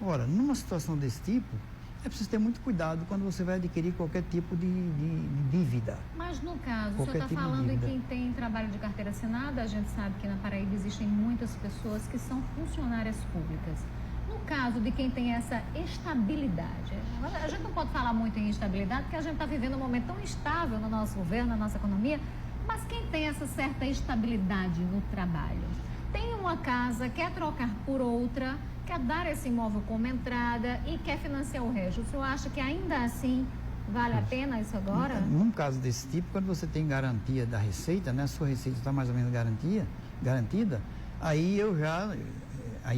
Ora, numa situação desse tipo, é preciso ter muito cuidado quando você vai adquirir qualquer tipo de dívida. Mas no caso, o senhor Qualquer está tipo de falando em dívida. quem tem trabalho de carteira assinada, a gente sabe que na Paraíba existem muitas pessoas que são funcionárias públicas. No caso de quem tem essa estabilidade, a gente não pode falar muito em estabilidade porque a gente está vivendo um momento tão instável no nosso governo, na nossa economia, mas quem tem essa certa estabilidade no trabalho, tem uma casa, quer trocar por outra, quer dar esse imóvel como entrada e quer financiar o resto. O senhor acha que ainda assim vale a pena isso agora? Num caso desse tipo, quando você tem garantia da receita, né, a sua receita está mais ou menos garantida, aí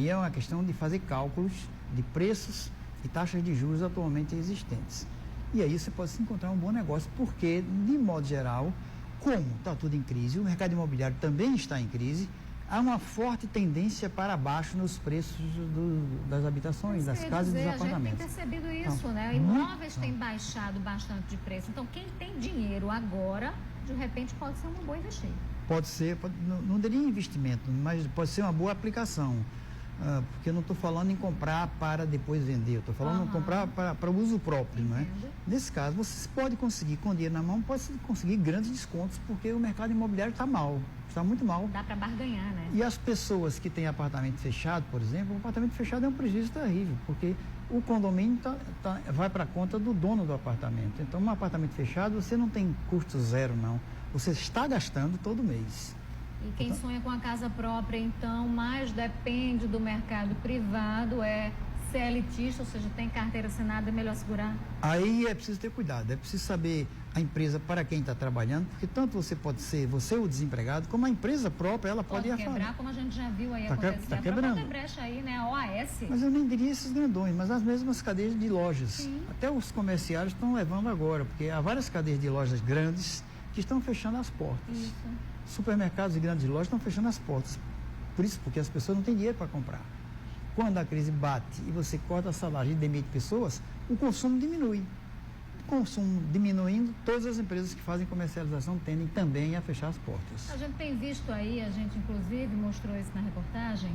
é uma questão de fazer cálculos de preços e taxas de juros atualmente existentes. E aí você pode se encontrar um bom negócio, porque, de modo geral, como está tudo em crise, o mercado imobiliário também está em crise, há uma forte tendência para baixo nos preços das habitações, das casas e dos apartamentos. A gente tem percebido isso, né? Imóveis têm baixado bastante de preço. Então, quem tem dinheiro agora, de repente, pode ser uma boa investir. Pode ser, não diria investimento, mas pode ser uma boa aplicação. Porque eu não estou falando em comprar para depois vender, eu estou falando em comprar para uso próprio, não é? Nesse caso, você pode conseguir, com dinheiro na mão, pode conseguir grandes descontos, porque o mercado imobiliário está mal, está muito mal. Dá para barganhar, né? E as pessoas que têm apartamento fechado, por exemplo, o apartamento fechado é um prejuízo terrível, porque o condomínio vai para a conta do dono do apartamento. Então, um apartamento fechado, você não tem custo zero, não. Você está gastando todo mês. E quem sonha com a casa própria, então, mais depende do mercado privado, é elitista, ou seja, tem carteira assinada, é melhor segurar? Aí é preciso ter cuidado, é preciso saber a empresa para quem está trabalhando, porque tanto você pode ser, você o desempregado, como a empresa própria, ela pode ir a quebrar, como a gente já viu aí acontecer. Está quebrando. Tem brecha aí, né? A OAS. Mas eu nem diria esses grandões, mas as mesmas cadeias de lojas. Sim. Até os comerciários estão levando agora, porque há várias cadeias de lojas grandes que estão fechando as portas. Isso. Supermercados e grandes lojas estão fechando as portas. Por isso, porque as pessoas não têm dinheiro para comprar. Quando a crise bate e você corta salário e demite pessoas, o consumo diminui. O consumo diminuindo, todas as empresas que fazem comercialização tendem também a fechar as portas. A gente tem visto aí, a gente inclusive mostrou isso na reportagem,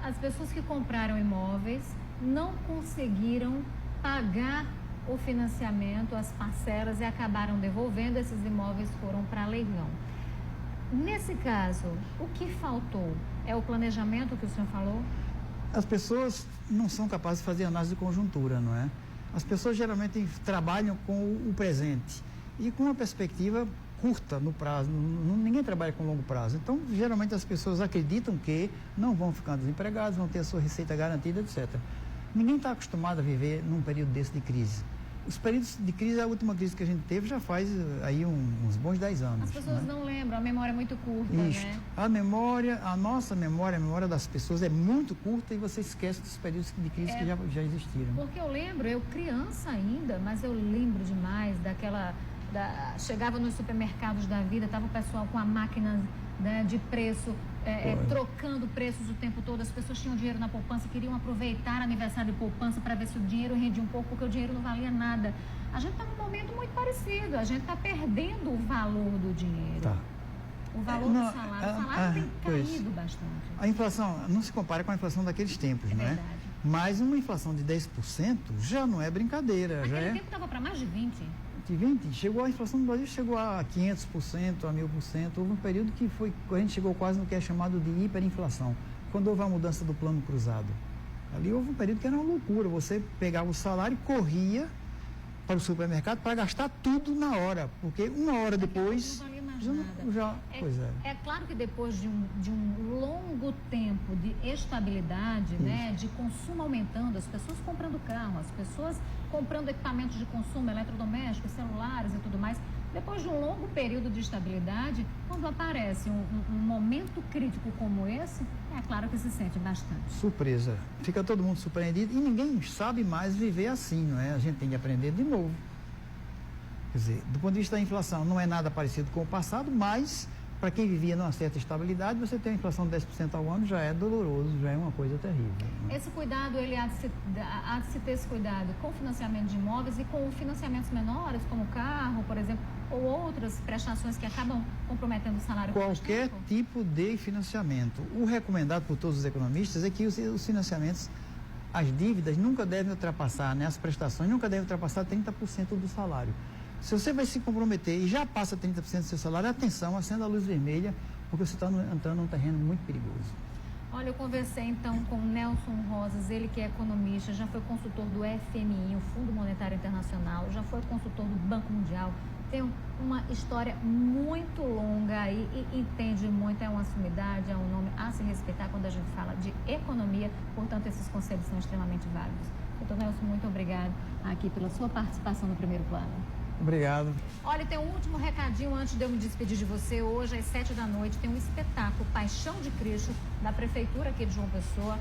as pessoas que compraram imóveis não conseguiram pagar o financiamento, as parcelas, e acabaram devolvendo, esses imóveis foram para leilão. Nesse caso, o que faltou? É o planejamento que o senhor falou? As pessoas não são capazes de fazer análise de conjuntura, não é? As pessoas geralmente trabalham com o presente e com uma perspectiva curta no prazo. Ninguém trabalha com longo prazo. Então, geralmente as pessoas acreditam que não vão ficar desempregados, vão ter a sua receita garantida, etc. Ninguém está acostumado a viver num período desse de crise. Os períodos de crise, a última crise que a gente teve já faz aí uns bons 10 anos. As pessoas não lembram, a memória é muito curta, Isto. né? A nossa memória, a memória das pessoas é muito curta e você esquece dos períodos de crise que já existiram. Porque eu lembro, eu criança ainda, mas eu lembro demais chegava nos supermercados da vida, estava o pessoal com a máquina, né, de preço, trocando preços o tempo todo. As pessoas tinham dinheiro na poupança, queriam aproveitar aniversário de poupança para ver se o dinheiro rendia um pouco, porque o dinheiro não valia nada. A gente está num momento muito parecido, a gente está perdendo o valor do dinheiro. Tá. O valor do salário. O salário tem caído bastante. A inflação não se compara com a inflação daqueles tempos, não é? Verdade. Mas uma inflação de 10% já não é brincadeira. Naquele tempo estava para mais de 20%. A inflação do Brasil chegou a 500%, a 1000%. Houve um período que a gente chegou quase no que é chamado de hiperinflação, quando houve a mudança do plano cruzado. Ali houve um período que era uma loucura. Você pegava o salário e corria para o supermercado para gastar tudo na hora, porque uma hora depois... É claro que depois de um longo tempo de estabilidade, né, de consumo aumentando, as pessoas comprando carro, as pessoas comprando equipamentos de consumo, eletrodomésticos, celulares e tudo mais, depois de um longo período de estabilidade, quando aparece um momento crítico como esse, é claro que se sente bastante. Surpresa. Fica todo mundo surpreendido e ninguém sabe mais viver assim, não é? A gente tem que aprender de novo. Quer dizer, do ponto de vista da inflação, não é nada parecido com o passado, mas para quem vivia numa certa estabilidade, você tem uma inflação de 10% ao ano, já é doloroso, já é uma coisa terrível. Né? Esse cuidado, ele há de se ter esse cuidado com o financiamento de imóveis e com financiamentos menores, como carro, por exemplo, ou outras prestações que acabam comprometendo o salário. Qualquer tipo de financiamento. O recomendado por todos os economistas é que os financiamentos as dívidas nunca devem ultrapassar, né, as prestações nunca devem ultrapassar 30% do salário. Se você vai se comprometer e já passa 30% do seu salário, atenção, acenda a luz vermelha, porque você está entrando num terreno muito perigoso. Olha, eu conversei então com Nelson Rosas, ele que é economista, já foi consultor do FMI, o Fundo Monetário Internacional, já foi consultor do Banco Mundial, tem uma história muito longa aí e entende muito, é uma sumidade, é um nome a se respeitar quando a gente fala de economia, portanto esses conselhos são extremamente válidos. Doutor Nelson, muito obrigado aqui pela sua participação no Primeiro Plano. Obrigado. Olha, tem um último recadinho antes de eu me despedir de você. Hoje, às 7 da noite, tem um espetáculo Paixão de Cristo, da Prefeitura aqui de João Pessoa.